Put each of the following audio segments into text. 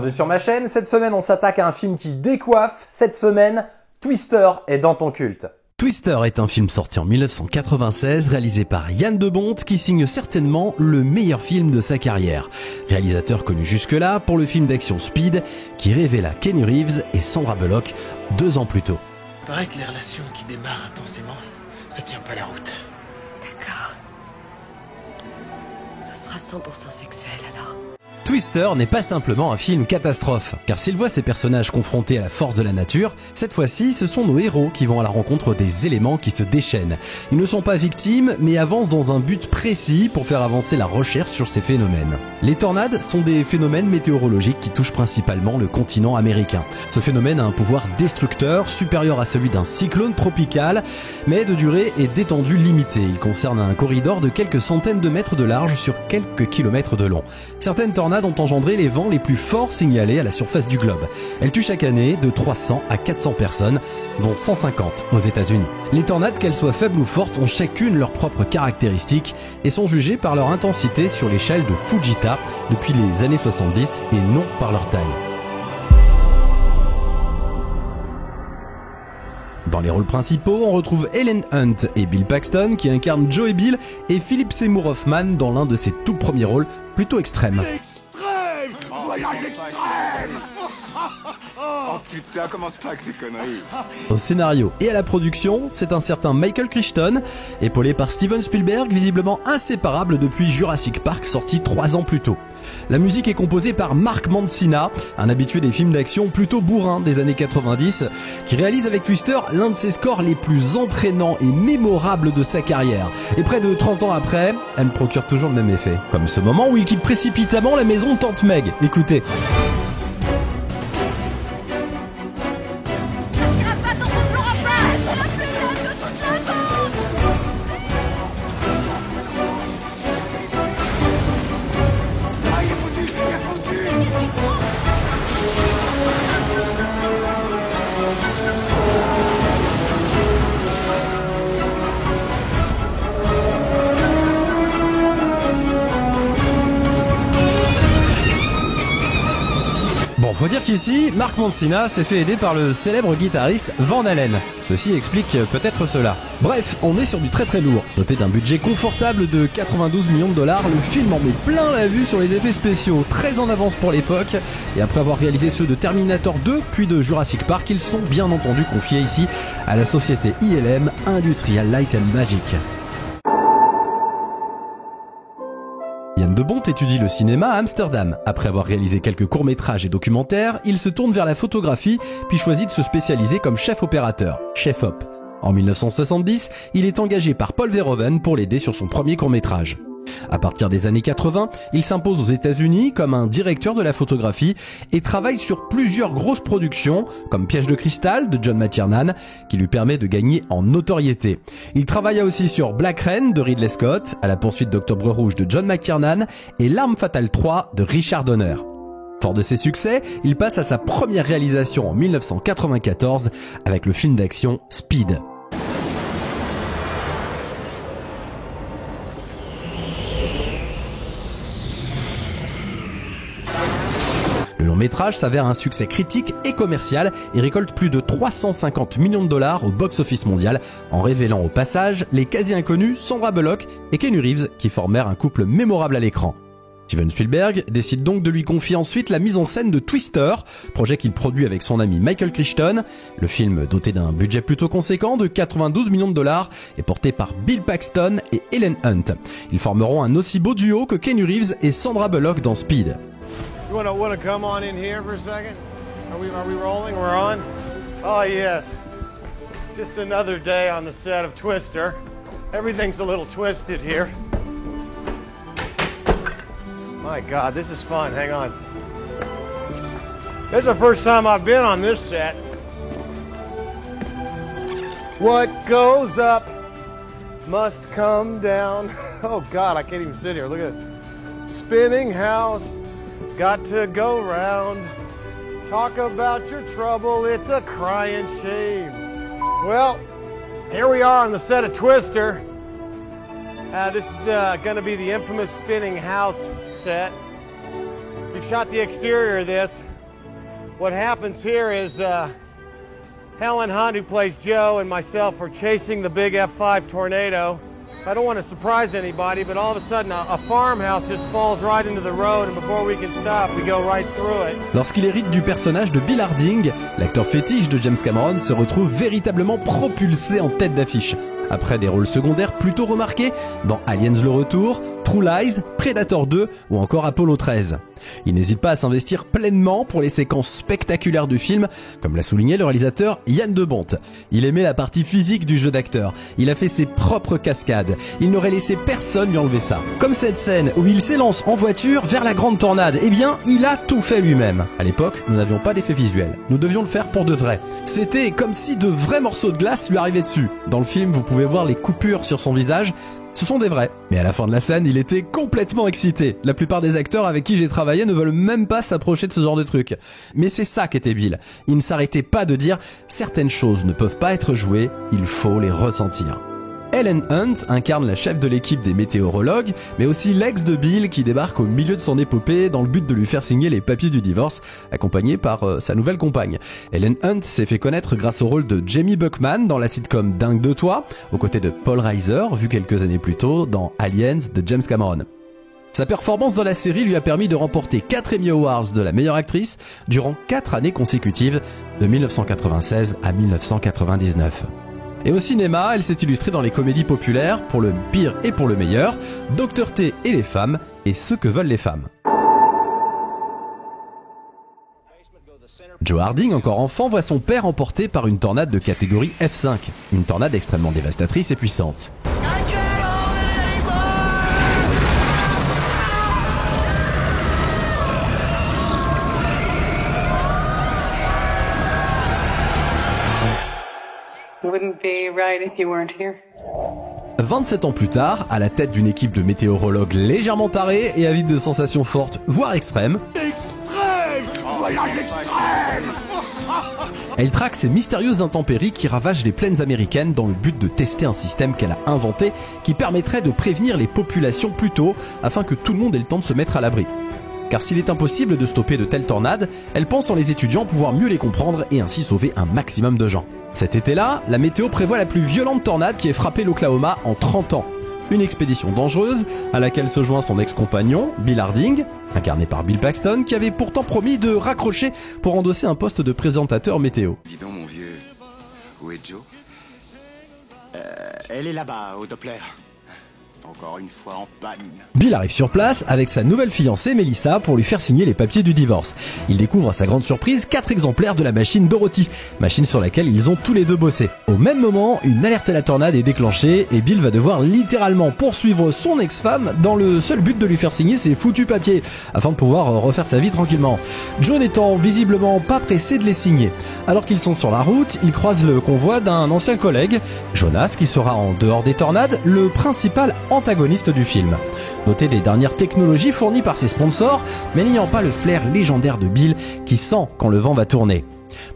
Bienvenue sur ma chaîne. Cette semaine, on s'attaque à un film qui décoiffe. Cette semaine, Twister est dans ton culte. Twister est un film sorti en 1996, réalisé par Yann de Bont, qui signe certainement le meilleur film de sa carrière. Réalisateur connu jusque-là pour le film d'action Speed, qui révéla Keanu Reeves et Sandra Bullock 2 ans plus tôt. Il paraît que les relations qui démarrent intensément, ça tient pas la route. D'accord. Ça sera 100% sexuel alors. Twister n'est pas simplement un film catastrophe, car s'il voit ses personnages confrontés à la force de la nature, cette fois-ci, ce sont nos héros qui vont à la rencontre des éléments qui se déchaînent. Ils ne sont pas victimes, mais avancent dans un but précis pour faire avancer la recherche sur ces phénomènes. Les tornades sont des phénomènes météorologiques qui touchent principalement le continent américain. Ce phénomène a un pouvoir destructeur, supérieur à celui d'un cyclone tropical, mais de durée et d'étendue limitée. Il concerne un corridor de quelques centaines de mètres de large sur quelques kilomètres de long. Certaines tornades ont engendré les vents les plus forts signalés à la surface du globe. Elles tuent chaque année de 300 à 400 personnes, dont 150 aux États-Unis. Les tornades, qu'elles soient faibles ou fortes, ont chacune leurs propres caractéristiques et sont jugées par leur intensité sur l'échelle de Fujita depuis les années 70 et non par leur taille. Dans les rôles principaux, on retrouve Helen Hunt et Bill Paxton qui incarnent Joe et Bill, et Philip Seymour Hoffman dans l'un de ses tout premiers rôles plutôt extrêmes. Voilà l'extrême. Oh putain, commence pas avec ces conneries. Au scénario et à la production, c'est un certain Michael Crichton, épaulé par Steven Spielberg, visiblement inséparable depuis Jurassic Park, sorti 3 ans plus tôt. La musique est composée par Mark Mancina, un habitué des films d'action plutôt bourrins des années 90, qui réalise avec Twister l'un de ses scores les plus entraînants et mémorables de sa carrière. Et près de 30 ans après, elle me procure toujours le même effet. Comme ce moment où il quitte précipitamment la maison de Tante Meg. Écoutez. Bon, faut dire qu'ici, Mark Mancina s'est fait aider par le célèbre guitariste Van Halen. Ceci explique peut-être cela. Bref, on est sur du très lourd. Doté d'un budget confortable de 92 millions de dollars, le film en met plein la vue sur les effets spéciaux, très en avance pour l'époque. Et après avoir réalisé ceux de Terminator 2 puis de Jurassic Park, ils sont bien entendu confiés ici à la société ILM, Industrial Light and Magic. Yann de Bont étudie le cinéma à Amsterdam. Après avoir réalisé quelques courts-métrages et documentaires, il se tourne vers la photographie, puis choisit de se spécialiser comme chef opérateur, chef op. En 1970, il est engagé par Paul Verhoeven pour l'aider sur son premier court-métrage. À partir des années 80, il s'impose aux États-Unis comme un directeur de la photographie et travaille sur plusieurs grosses productions, comme Piège de cristal de John McTiernan, qui lui permet de gagner en notoriété. Il travailla aussi sur Black Rain de Ridley Scott, À la poursuite d'Octobre Rouge de John McTiernan et L'Arme fatale 3 de Richard Donner. Fort de ses succès, il passe à sa première réalisation en 1994 avec le film d'action Speed. Le long métrage s'avère un succès critique et commercial et récolte plus de 350 millions de dollars au box-office mondial en révélant au passage les quasi-inconnus Sandra Bullock et Keanu Reeves qui formèrent un couple mémorable à l'écran. Steven Spielberg décide donc de lui confier ensuite la mise en scène de Twister, projet qu'il produit avec son ami Michael Crichton. Le film, doté d'un budget plutôt conséquent de 92 millions de dollars, est porté par Bill Paxton et Helen Hunt. Ils formeront un aussi beau duo que Keanu Reeves et Sandra Bullock dans Speed. You wanna come on in here for a second? Are we rolling? We're on? Oh yes. Just another day on the set of Twister. Everything's a little twisted here. My God, this is fun. Hang on. This is the first time I've been on this set. What goes up must come down. Oh God, I can't even sit here. Look at this. Spinning house. Got to go round, talk about your trouble, it's a crying shame. Well, here we are on the set of Twister. This is going to be the infamous spinning house set. We've shot the exterior of this. what happens here is Helen Hunt, who plays Joe, and myself are chasing the big F5 tornado. I don't want to surprise anybody, but all of a sudden a farmhouse just falls right into the road, and before we can stop, we go right through it. Lorsqu'il hérite du personnage de Bill Harding, l'acteur fétiche de James Cameron se retrouve véritablement propulsé en tête d'affiche. Après des rôles secondaires plutôt remarqués dans Aliens le Retour, True Lies, Predator 2 ou encore Apollo 13. Il n'hésite pas à s'investir pleinement pour les séquences spectaculaires du film, comme l'a souligné le réalisateur Yann de Bont. Il aimait la partie physique du jeu d'acteur, il a fait ses propres cascades, il n'aurait laissé personne lui enlever ça. Comme cette scène où il s'élance en voiture vers la grande tornade, eh bien il a tout fait lui-même. À l'époque, nous n'avions pas d'effet visuel, nous devions le faire pour de vrai. C'était comme si de vrais morceaux de glace lui arrivaient dessus. Dans le film, vous pouvez voir les coupures sur son visage, ce sont des vrais. Mais à la fin de la scène, il était complètement excité. La plupart des acteurs avec qui j'ai travaillé ne veulent même pas s'approcher de ce genre de truc. Mais c'est ça qu'était Bill. Il ne s'arrêtait pas de dire « certaines choses ne peuvent pas être jouées, il faut les ressentir ». Helen Hunt incarne la chef de l'équipe des météorologues, mais aussi l'ex de Bill qui débarque au milieu de son épopée dans le but de lui faire signer les papiers du divorce, accompagnée par sa nouvelle compagne. Helen Hunt s'est fait connaître grâce au rôle de Jamie Buckman dans la sitcom Dingue de toi, aux côtés de Paul Reiser, vu quelques années plus tôt dans Aliens de James Cameron. Sa performance dans la série lui a permis de remporter 4 Emmy Awards de la meilleure actrice durant 4 années consécutives, de 1996 à 1999. Et au cinéma, elle s'est illustrée dans les comédies populaires pour le pire et pour le meilleur, Dr T et les femmes et ce que veulent les femmes. Joe Harding, encore enfant, voit son père emporté par une tornade de catégorie F5, une tornade extrêmement dévastatrice et puissante. Wouldn't be right if you weren't here. 27 ans plus tard, à la tête d'une équipe de météorologues légèrement tarés et avides de sensations fortes, voire extrêmes, Voilà l'extrême! elle traque ces mystérieuses intempéries qui ravagent les plaines américaines dans le but de tester un système qu'elle a inventé qui permettrait de prévenir les populations plus tôt afin que tout le monde ait le temps de se mettre à l'abri. Car s'il est impossible de stopper de telles tornades, elle pense en les étudiants pouvoir mieux les comprendre et ainsi sauver un maximum de gens. Cet été-là, la météo prévoit la plus violente tornade qui ait frappé l'Oklahoma en 30 ans. Une expédition dangereuse à laquelle se joint son ex-compagnon, Bill Harding, incarné par Bill Paxton, qui avait pourtant promis de raccrocher pour endosser un poste de présentateur météo. Dis donc, mon vieux, où est Joe? Elle est là-bas, au Doppler. Encore une fois en panne. Bill arrive sur place avec sa nouvelle fiancée Melissa pour lui faire signer les papiers du divorce. Il découvre à sa grande surprise 4 exemplaires de la machine Dorothy, machine sur laquelle ils ont tous les deux bossé. Au même moment, une alerte à la tornade est déclenchée et Bill va devoir littéralement poursuivre son ex-femme dans le seul but de lui faire signer ses foutus papiers, afin de pouvoir refaire sa vie tranquillement. Joe n'étant visiblement pas pressé de les signer. Alors qu'ils sont sur la route, ils croisent le convoi d'un ancien collègue, Jonas, qui sera en dehors des tornades le principal antagoniste du film. Doté des dernières technologies fournies par ses sponsors, mais n'ayant pas le flair légendaire de Bill qui sent quand le vent va tourner.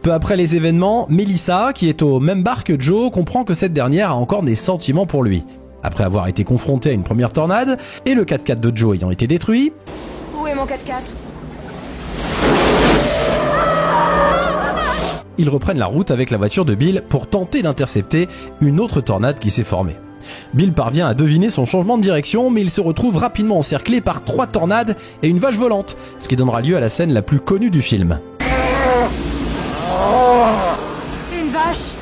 Peu après les événements, Melissa, qui est au même bar que Joe, comprend que cette dernière a encore des sentiments pour lui. Après avoir été confrontée à une première tornade, et le 4x4 de Joe ayant été détruit... Où est mon 4x4 ? Ils reprennent la route avec la voiture de Bill pour tenter d'intercepter une autre tornade qui s'est formée. Bill parvient à deviner son changement de direction, mais il se retrouve rapidement encerclé par 3 tornades et une vache volante, ce qui donnera lieu à la scène la plus connue du film. Une vache.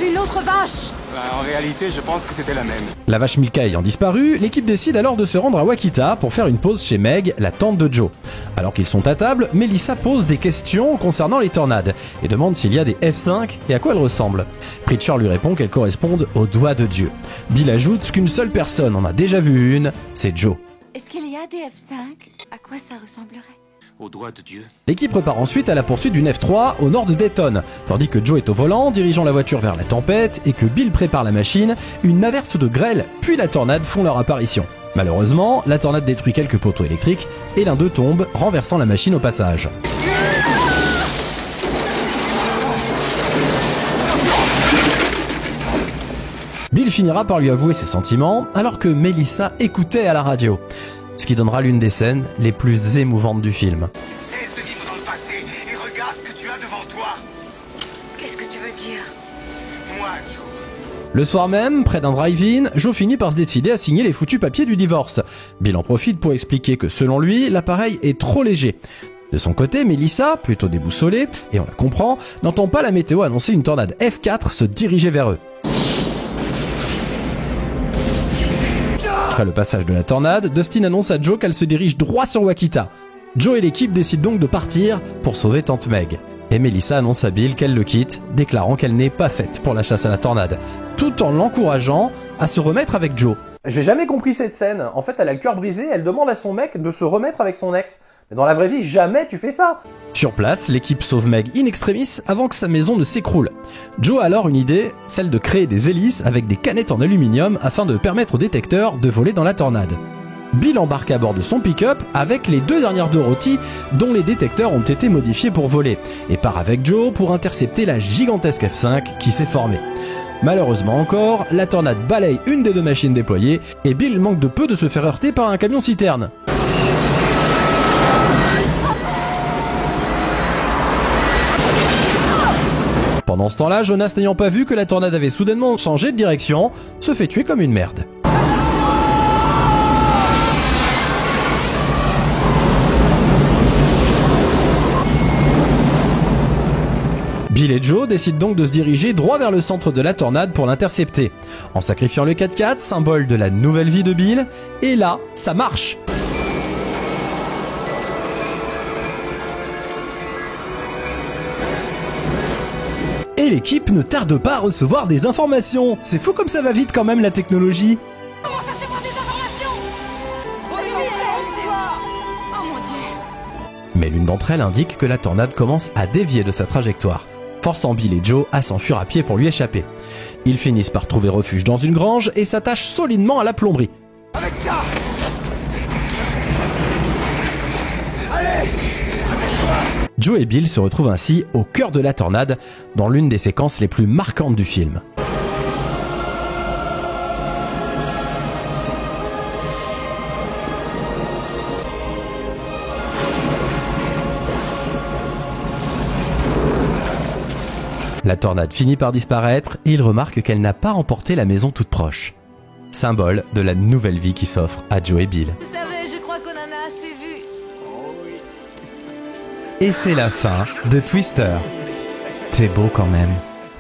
Une autre vache. En réalité, je pense que c'était la même. La vache Milka ayant disparu, l'équipe décide alors de se rendre à Wakita pour faire une pause chez Meg, la tante de Joe. Alors qu'ils sont à table, Melissa pose des questions concernant les tornades et demande s'il y a des F5 et à quoi elles ressemblent. Preacher lui répond qu'elles correspondent aux doigts de Dieu. Bill ajoute qu'une seule personne en a déjà vu une, c'est Joe. Est-ce qu'il y a des F5? À quoi ça ressemblerait? Au doigt de Dieu. L'équipe repart ensuite à la poursuite d'une F3 au nord de Dayton, tandis que Joe est au volant, dirigeant la voiture vers la tempête, et que Bill prépare la machine, une averse de grêle puis la tornade font leur apparition. Malheureusement, la tornade détruit quelques poteaux électriques, et l'un d'eux tombe, renversant la machine au passage. Bill finira par lui avouer ses sentiments, alors que Melissa écoutait à la radio. Ce qui donnera l'une des scènes les plus émouvantes du film. C'est ce qui me rend pas dire? Moi, Joe. Le soir même, près d'un drive-in, Joe finit par se décider à signer les foutus papiers du divorce. Bill en profite pour expliquer que selon lui, l'appareil est trop léger. De son côté, Melissa, plutôt déboussolée, et on la comprend, n'entend pas la météo annoncer une tornade F4 se diriger vers eux. Après le passage de la tornade, Dustin annonce à Joe qu'elle se dirige droit sur Wakita. Joe et l'équipe décident donc de partir pour sauver Tante Meg. Et Melissa annonce à Bill qu'elle le quitte, déclarant qu'elle n'est pas faite pour la chasse à la tornade, tout en l'encourageant à se remettre avec Joe. J'ai jamais compris cette scène. En fait, elle a le cœur brisé, elle demande à son mec de se remettre avec son ex. Mais dans la vraie vie, jamais tu fais ça. Sur place, l'équipe sauve Meg in extremis avant que sa maison ne s'écroule. Joe a alors une idée, celle de créer des hélices avec des canettes en aluminium afin de permettre aux détecteurs de voler dans la tornade. Bill embarque à bord de son pick-up avec les 2 dernières Dorothy dont les détecteurs ont été modifiés pour voler et part avec Joe pour intercepter la gigantesque F5 qui s'est formée. Malheureusement encore, la tornade balaye une des 2 machines déployées et Bill manque de peu de se faire heurter par un camion-citerne. Pendant ce temps-là, Jonas, n'ayant pas vu que la tornade avait soudainement changé de direction, se fait tuer comme une merde. Bill et Joe décident donc de se diriger droit vers le centre de la tornade pour l'intercepter, en sacrifiant le 4x4, symbole de la nouvelle vie de Bill, et là, ça marche! Et l'équipe ne tarde pas à recevoir des informations. C'est fou comme ça va vite quand même la technologie. Comment ça recevoir des informations? Oh mon Dieu! Mais l'une d'entre elles indique que la tornade commence à dévier de sa trajectoire, forçant Bill et Joe à s'enfuir à pied pour lui échapper. Ils finissent par trouver refuge dans une grange et s'attachent solidement à la plomberie. Avec ça. Allez. Joe et Bill se retrouvent ainsi au cœur de la tornade, dans l'une des séquences les plus marquantes du film. La tornade finit par disparaître et il remarque qu'elle n'a pas emporté la maison toute proche. Symbole de la nouvelle vie qui s'offre à Joe et Bill. Vous savez, je crois qu'on en a assez vu. Et c'est la fin de Twister. C'est beau quand même.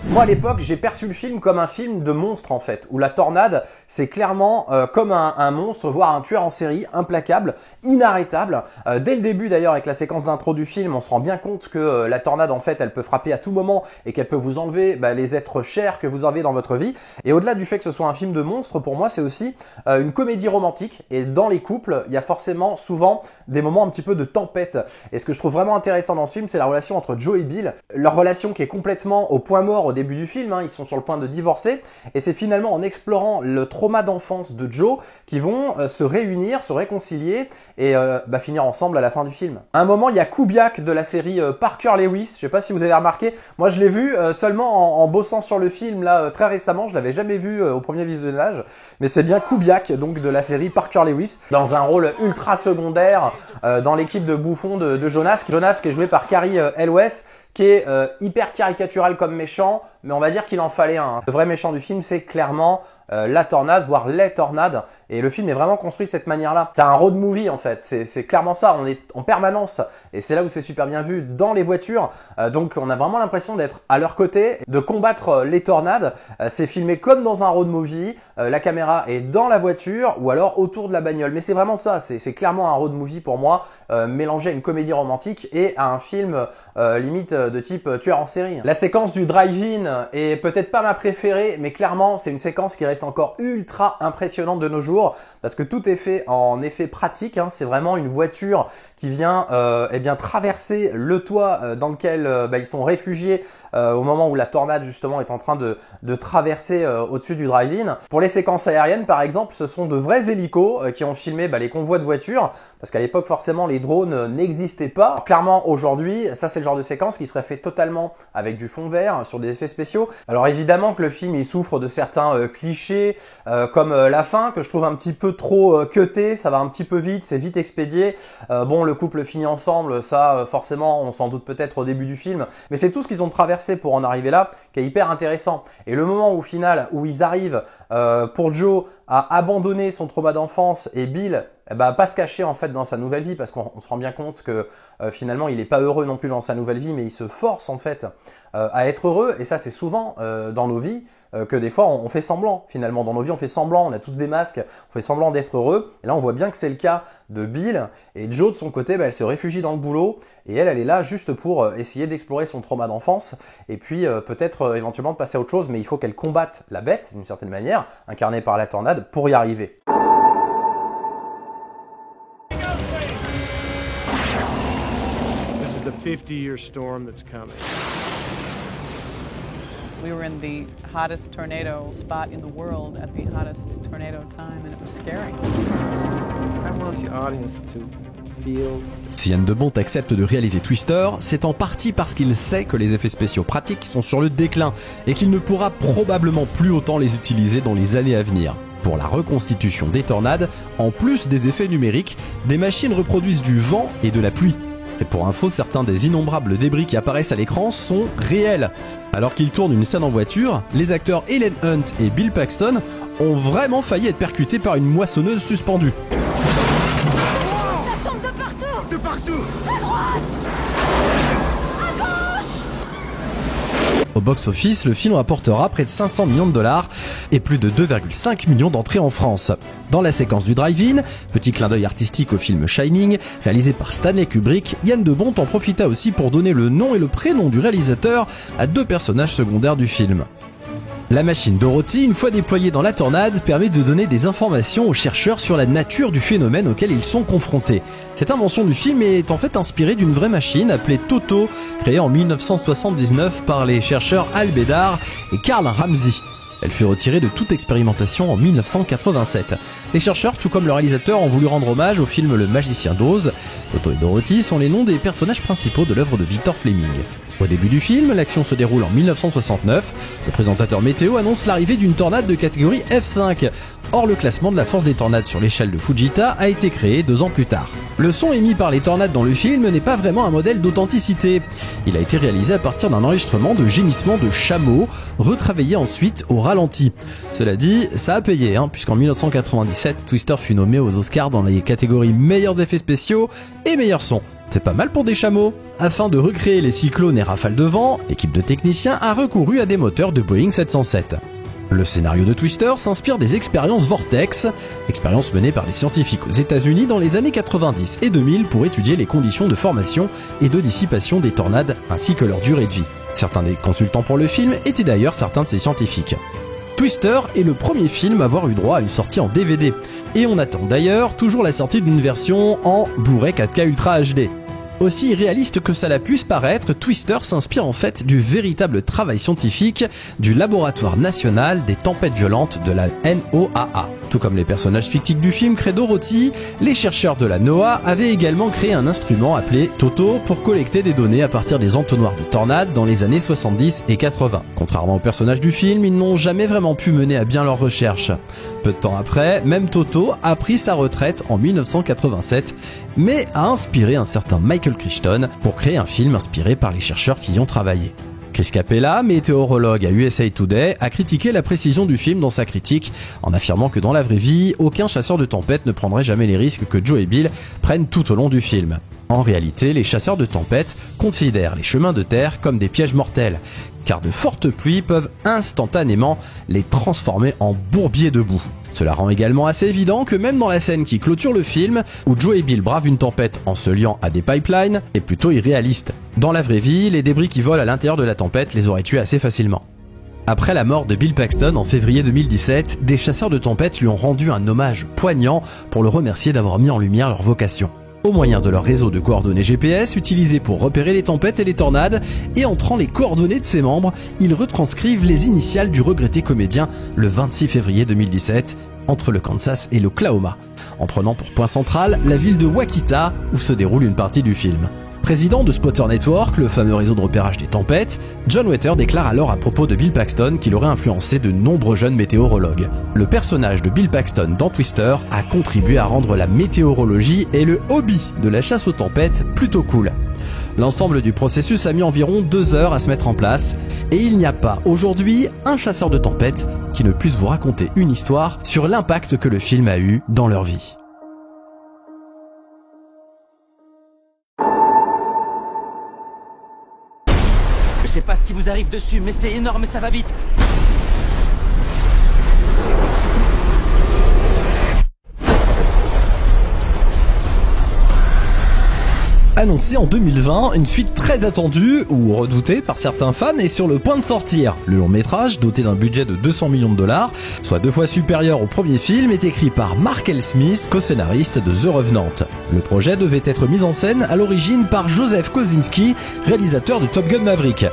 Moi à l'époque j'ai perçu le film comme un film de monstre en fait, où la tornade c'est clairement comme un monstre, voire un tueur en série, implacable, inarrêtable. Dès le début d'ailleurs avec la séquence d'intro du film on se rend bien compte que la tornade en fait elle peut frapper à tout moment et qu'elle peut vous enlever les êtres chers que vous avez dans votre vie. Et au-delà du fait que ce soit un film de monstre, pour moi c'est aussi une comédie romantique, et dans les couples il y a forcément souvent des moments un petit peu de tempête. Et ce que je trouve vraiment intéressant dans ce film c'est la relation entre Joe et Bill, leur relation qui est complètement au point mort au début du film, ils sont sur le point de divorcer, et c'est finalement en explorant le trauma d'enfance de Joe qu'ils vont se réunir, se réconcilier et finir ensemble à la fin du film. À un moment, il y a Kubiak de la série Parker Lewis, je sais pas si vous avez remarqué, moi je l'ai vu seulement en bossant sur le film là très récemment, je l'avais jamais vu au premier visionnage, mais c'est bien Kubiak donc de la série Parker Lewis, dans un rôle ultra secondaire dans l'équipe de bouffon de Jonas. Jonas qui est joué par Cary Elwes, qui est hyper caricatural comme méchant, mais on va dire qu'il en fallait un. Le vrai méchant du film, c'est clairement la tornade, voire les tornades, et le film est vraiment construit de cette manière-là. C'est un road movie en fait, c'est clairement ça, on est en permanence, et c'est là où c'est super bien vu, dans les voitures, donc on a vraiment l'impression d'être à leur côté, de combattre les tornades. C'est filmé comme dans un road movie, la caméra est dans la voiture, ou alors autour de la bagnole, mais c'est vraiment ça, c'est clairement un road movie pour moi, mélangé à une comédie romantique et à un film limite de type tueur en série. La séquence du drive-in est peut-être pas ma préférée, mais clairement c'est une séquence qui reste encore ultra impressionnante de nos jours, parce que tout est fait en effet pratique, c'est vraiment une voiture qui vient traverser le toit dans lequel ils sont réfugiés au moment où la tornade justement est en train de traverser au-dessus du drive-in. Pour les séquences aériennes par exemple, ce sont de vrais hélicos qui ont filmé les convois de voitures, parce qu'à l'époque forcément les drones n'existaient pas. Alors, clairement aujourd'hui, ça c'est le genre de séquence qui serait fait totalement avec du fond vert sur des effets spéciaux. Alors évidemment que le film il souffre de certains clichés cliché, comme la fin que je trouve un petit peu trop cuté, ça va un petit peu vite, c'est vite expédié. Bon, le couple finit ensemble, ça forcément on s'en doute peut-être au début du film, mais c'est tout ce qu'ils ont traversé pour en arriver là qui est hyper intéressant. Et le moment au final où ils arrivent pour Joe à abandonner son trauma d'enfance et Bill pas se cacher en fait dans sa nouvelle vie, parce qu'on se rend bien compte que finalement il est pas heureux non plus dans sa nouvelle vie, mais il se force en fait à être heureux. Et ça c'est souvent dans nos vies que des fois on fait semblant. Finalement dans nos vies on fait semblant, on a tous des masques, on fait semblant d'être heureux. Et là on voit bien que c'est le cas de Bill. Et Joe de son côté elle se réfugie dans le boulot et elle est là juste pour essayer d'explorer son trauma d'enfance et puis peut-être éventuellement de passer à autre chose, mais il faut qu'elle combatte la bête d'une certaine manière, incarnée par la tornade, pour y arriver. The 50-year storm that's coming. We were in the hottest tornado spot in the world at the hottest tornado time, and it was scary. I want your audience to feel. Si Yann de Bont accepte de réaliser Twister, c'est en partie parce qu'il sait que les effets spéciaux pratiques sont sur le déclin et qu'il ne pourra probablement plus autant les utiliser dans les années à venir. Pour la reconstitution des tornades, en plus des effets numériques, des machines reproduisent du vent et de la pluie. Et pour info, certains des innombrables débris qui apparaissent à l'écran sont réels. Alors qu'ils tournent une scène en voiture, les acteurs Helen Hunt et Bill Paxton ont vraiment failli être percutés par une moissonneuse suspendue. Ça tombe de partout! De partout! À droite! À gauche! Au box-office, le film rapportera près de 500 millions de dollars et plus de 2,5 millions d'entrées en France. Dans la séquence du drive-in, petit clin d'œil artistique au film Shining, réalisé par Stanley Kubrick, Yann de Bont en profita aussi pour donner le nom et le prénom du réalisateur à deux personnages secondaires du film. La machine Dorothy, une fois déployée dans la tornade, permet de donner des informations aux chercheurs sur la nature du phénomène auquel ils sont confrontés. Cette invention du film est en fait inspirée d'une vraie machine appelée Toto, créée en 1979 par les chercheurs Al Bedard et Carl Ramsey. Elle fut retirée de toute expérimentation en 1987. Les chercheurs, tout comme le réalisateur, ont voulu rendre hommage au film Le Magicien d'Oz. Toto et Dorothy sont les noms des personnages principaux de l'œuvre de Victor Fleming. Au début du film, l'action se déroule en 1969. Le présentateur météo annonce l'arrivée d'une tornade de catégorie F5. Or, le classement de la force des tornades sur l'échelle de Fujita a été créé 2 ans plus tard. Le son émis par les tornades dans le film n'est pas vraiment un modèle d'authenticité. Il a été réalisé à partir d'un enregistrement de gémissements de chameaux, retravaillé ensuite au ralenti. Cela dit, ça a payé, puisqu'en 1997, Twister fut nommé aux Oscars dans les catégories meilleurs effets spéciaux et meilleurs sons. C'est pas mal pour des chameaux. Afin de recréer les cyclones et rafales de vent, l'équipe de techniciens a recouru à des moteurs de Boeing 707. Le scénario de Twister s'inspire des expériences Vortex, expériences menées par des scientifiques aux États-Unis dans les années 90 et 2000 pour étudier les conditions de formation et de dissipation des tornades ainsi que leur durée de vie. Certains des consultants pour le film étaient d'ailleurs certains de ces scientifiques. Twister est le premier film à avoir eu droit à une sortie en DVD, et on attend d'ailleurs toujours la sortie d'une version en Blu-ray 4K Ultra HD. Aussi irréaliste que cela puisse paraître, Twister s'inspire en fait du véritable travail scientifique du Laboratoire National des Tempêtes Violentes de la NOAA. Tout comme les personnages fictifs du film créé Dorothy, les chercheurs de la NOAA avaient également créé un instrument appelé Toto pour collecter des données à partir des entonnoirs de tornades dans les années 70 et 80. Contrairement aux personnages du film, ils n'ont jamais vraiment pu mener à bien leurs recherches. Peu de temps après, même Toto a pris sa retraite en 1987, mais a inspiré un certain Michael Crichton pour créer un film inspiré par les chercheurs qui y ont travaillé. Chris Capella, météorologue à USA Today, a critiqué la précision du film dans sa critique, en affirmant que dans la vraie vie, aucun chasseur de tempête ne prendrait jamais les risques que Joe et Bill prennent tout au long du film. En réalité, les chasseurs de tempête considèrent les chemins de terre comme des pièges mortels, car de fortes pluies peuvent instantanément les transformer en bourbiers de boue. Cela rend également assez évident que même dans la scène qui clôture le film, où Joe et Bill bravent une tempête en se liant à des pipelines, est plutôt irréaliste. Dans la vraie vie, les débris qui volent à l'intérieur de la tempête les auraient tués assez facilement. Après la mort de Bill Paxton en février 2017, des chasseurs de tempête lui ont rendu un hommage poignant pour le remercier d'avoir mis en lumière leur vocation. Au moyen de leur réseau de coordonnées GPS utilisé pour repérer les tempêtes et les tornades, et entrant les coordonnées de ses membres, ils retranscrivent les initiales du regretté comédien le 26 février 2017, entre le Kansas et l'Oklahoma, en prenant pour point central la ville de Ouachita où se déroule une partie du film. Président de Spotter Network, le fameux réseau de repérage des tempêtes, John Water déclare alors à propos de Bill Paxton qu'il aurait influencé de nombreux jeunes météorologues. Le personnage de Bill Paxton dans Twister a contribué à rendre la météorologie et le hobby de la chasse aux tempêtes plutôt cool. L'ensemble du processus a mis environ 2 heures à se mettre en place et il n'y a pas aujourd'hui un chasseur de tempêtes qui ne puisse vous raconter une histoire sur l'impact que le film a eu dans leur vie. Je sais pas ce qui vous arrive dessus, mais c'est énorme et ça va vite. Annoncé en 2020, une suite très attendue ou redoutée par certains fans est sur le point de sortir. Le long métrage, doté d'un budget de 200 millions de dollars, soit 2 fois supérieur au premier film, est écrit par Mark L. Smith, co-scénariste de The Revenant. Le projet devait être mis en scène à l'origine par Joseph Kosinski, réalisateur de Top Gun Maverick.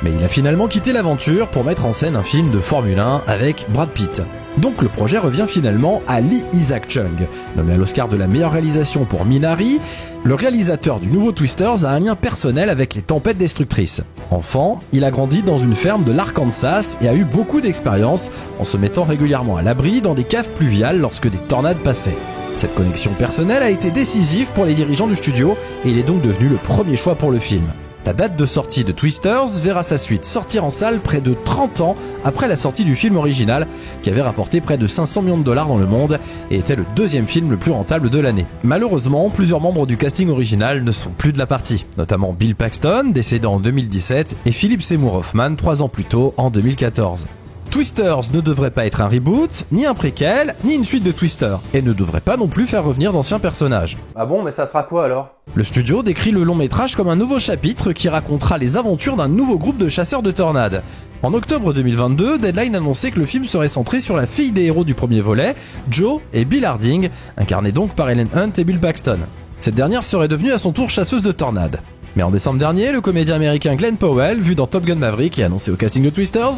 Mais il a finalement quitté l'aventure pour mettre en scène un film de Formule 1 avec Brad Pitt. Donc le projet revient finalement à Lee Isaac Chung. Nommé à l'Oscar de la meilleure réalisation pour Minari, le réalisateur du nouveau Twisters a un lien personnel avec les tempêtes destructrices. Enfant, il a grandi dans une ferme de l'Arkansas et a eu beaucoup d'expérience en se mettant régulièrement à l'abri dans des caves pluviales lorsque des tornades passaient. Cette connexion personnelle a été décisive pour les dirigeants du studio et il est donc devenu le premier choix pour le film. La date de sortie de Twisters verra sa suite sortir en salle près de 30 ans après la sortie du film original, qui avait rapporté près de 500 millions de dollars dans le monde et était le deuxième film le plus rentable de l'année. Malheureusement, plusieurs membres du casting original ne sont plus de la partie, notamment Bill Paxton, décédé en 2017, et Philip Seymour Hoffman 3 ans plus tôt, en 2014. Twisters ne devrait pas être un reboot, ni un préquel, ni une suite de Twister, et ne devrait pas non plus faire revenir d'anciens personnages. Ah bon, mais ça sera quoi alors ? Le studio décrit le long métrage comme un nouveau chapitre qui racontera les aventures d'un nouveau groupe de chasseurs de tornades. En octobre 2022, Deadline annonçait que le film serait centré sur la fille des héros du premier volet, Jo et Bill Harding, incarnés donc par Helen Hunt et Bill Paxton. Cette dernière serait devenue à son tour chasseuse de tornades. Mais en décembre dernier, le comédien américain Glenn Powell, vu dans Top Gun Maverick et annoncé au casting de Twisters,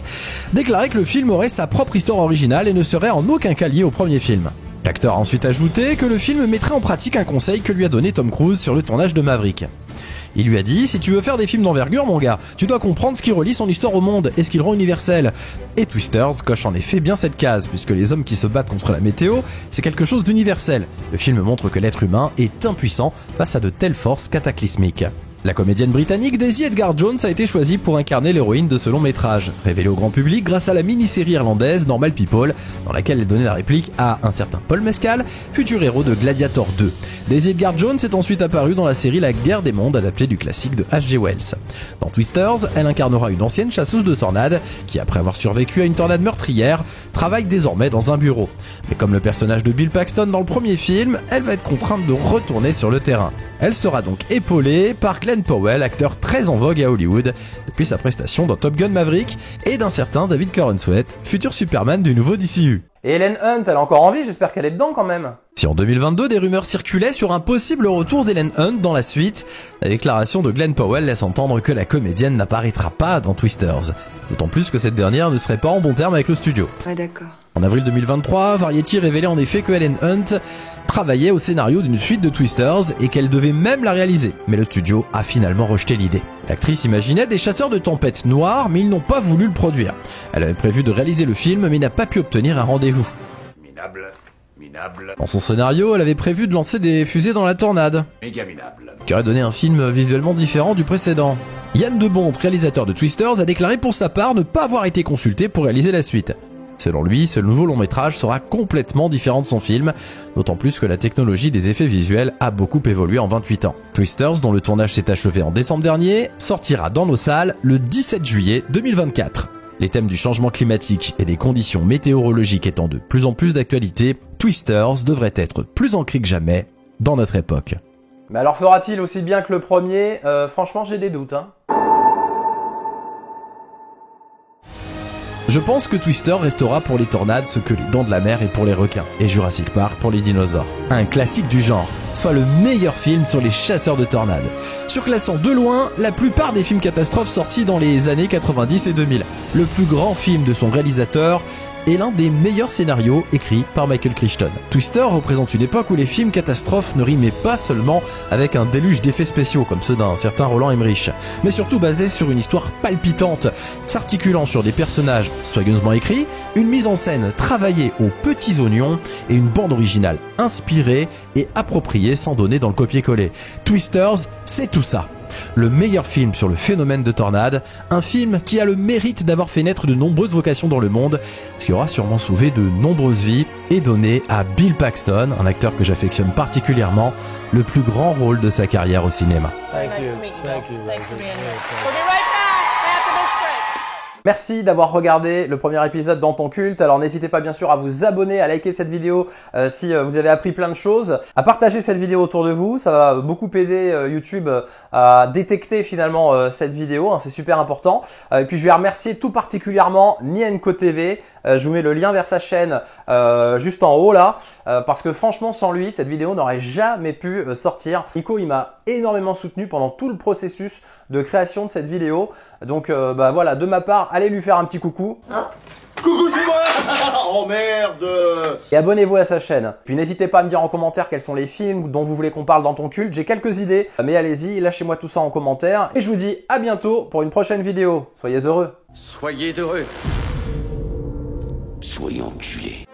déclarait que le film aurait sa propre histoire originale et ne serait en aucun cas lié au premier film. L'acteur a ensuite ajouté que le film mettrait en pratique un conseil que lui a donné Tom Cruise sur le tournage de Maverick. Il lui a dit « Si tu veux faire des films d'envergure, mon gars, tu dois comprendre ce qui relie son histoire au monde et ce qui le rend universel. » Et Twisters coche en effet bien cette case, puisque les hommes qui se battent contre la météo, c'est quelque chose d'universel. Le film montre que l'être humain est impuissant face à de telles forces cataclysmiques. La comédienne britannique Daisy Edgar Jones a été choisie pour incarner l'héroïne de ce long métrage, révélée au grand public grâce à la mini-série irlandaise Normal People, dans laquelle elle donnait la réplique à un certain Paul Mescal, futur héros de Gladiator 2. Daisy Edgar Jones est ensuite apparue dans la série La Guerre des Mondes, adaptée du classique de H.G. Wells. Dans Twisters, elle incarnera une ancienne chasseuse de tornades qui, après avoir survécu à une tornade meurtrière, travaille désormais dans un bureau. Mais comme le personnage de Bill Paxton dans le premier film, elle va être contrainte de retourner sur le terrain. Elle sera donc épaulée par Glenn Powell, acteur très en vogue à Hollywood depuis sa prestation dans Top Gun Maverick, et d'un certain David Corenswet, futur Superman du nouveau DCU. Et Helen Hunt, elle a encore envie, j'espère qu'elle est dedans quand même. Si en 2022 des rumeurs circulaient sur un possible retour d'Helen Hunt dans la suite, la déclaration de Glenn Powell laisse entendre que la comédienne n'apparaîtra pas dans Twisters. D'autant plus que cette dernière ne serait pas en bon terme avec le studio. Ouais, d'accord. En avril 2023, Variety révélait en effet que Helen Hunt travaillait au scénario d'une suite de Twisters et qu'elle devait même la réaliser. Mais le studio a finalement rejeté l'idée. L'actrice imaginait des chasseurs de tempêtes noirs, mais ils n'ont pas voulu le produire. Elle avait prévu de réaliser le film, mais n'a pas pu obtenir un rendez-vous. Minable. Dans son scénario, elle avait prévu de lancer des fusées dans la tornade, Méga minable. qui aurait donné un film visuellement différent du précédent. Yann Debont, réalisateur de Twisters, a déclaré pour sa part ne pas avoir été consulté pour réaliser la suite. Selon lui, ce nouveau long métrage sera complètement différent de son film, d'autant plus que la technologie des effets visuels a beaucoup évolué en 28 ans. Twisters, dont le tournage s'est achevé en décembre dernier, sortira dans nos salles le 17 juillet 2024. Les thèmes du changement climatique et des conditions météorologiques étant de plus en plus d'actualité, Twisters devrait être plus ancré que jamais dans notre époque. Mais alors fera-t-il aussi bien que le premier ? Franchement, j'ai des doutes, hein. Je pense que Twister restera pour les tornades ce que les Dents de la Mer est pour les requins, et Jurassic Park pour les dinosaures. Un classique du genre, soit le meilleur film sur les chasseurs de tornades. Surclassant de loin la plupart des films catastrophes sortis dans les années 90 et 2000. Le plus grand film de son réalisateur est l'un des meilleurs scénarios écrits par Michael Crichton. Twister représente une époque où les films catastrophes ne rimaient pas seulement avec un déluge d'effets spéciaux comme ceux d'un certain Roland Emmerich, mais surtout basés sur une histoire palpitante, s'articulant sur des personnages soigneusement écrits, une mise en scène travaillée aux petits oignons et une bande originale inspirée et appropriée sans donner dans le copier-coller. Twisters, c'est tout ça. Le meilleur film sur le phénomène de tornade, un film qui a le mérite d'avoir fait naître de nombreuses vocations dans le monde, ce qui aura sûrement sauvé de nombreuses vies et donné à Bill Paxton, un acteur que j'affectionne particulièrement, le plus grand rôle de sa carrière au cinéma. Merci d'avoir regardé le premier épisode dans ton culte. Alors n'hésitez pas bien sûr à vous abonner, à liker cette vidéo si vous avez appris plein de choses, à partager cette vidéo autour de vous. Ça va beaucoup aider YouTube à détecter finalement cette vidéo, hein, c'est super important. Et puis je vais remercier tout particulièrement Nienko TV. Je vous mets le lien vers sa chaîne juste en haut là, parce que franchement sans lui cette vidéo n'aurait jamais pu sortir. Nico il m'a énormément soutenu pendant tout le processus de création de cette vidéo. Donc bah voilà, de ma part, allez lui faire un petit coucou. Coucou, c'est moi. Oh merde. Et abonnez-vous à sa chaîne. Puis n'hésitez pas à me dire en commentaire quels sont les films dont vous voulez qu'on parle dans ton culte. J'ai quelques idées, mais allez-y, lâchez-moi tout ça en commentaire. Et je vous dis à bientôt pour une prochaine vidéo. Soyez heureux. Soyez heureux. Soyez enculés.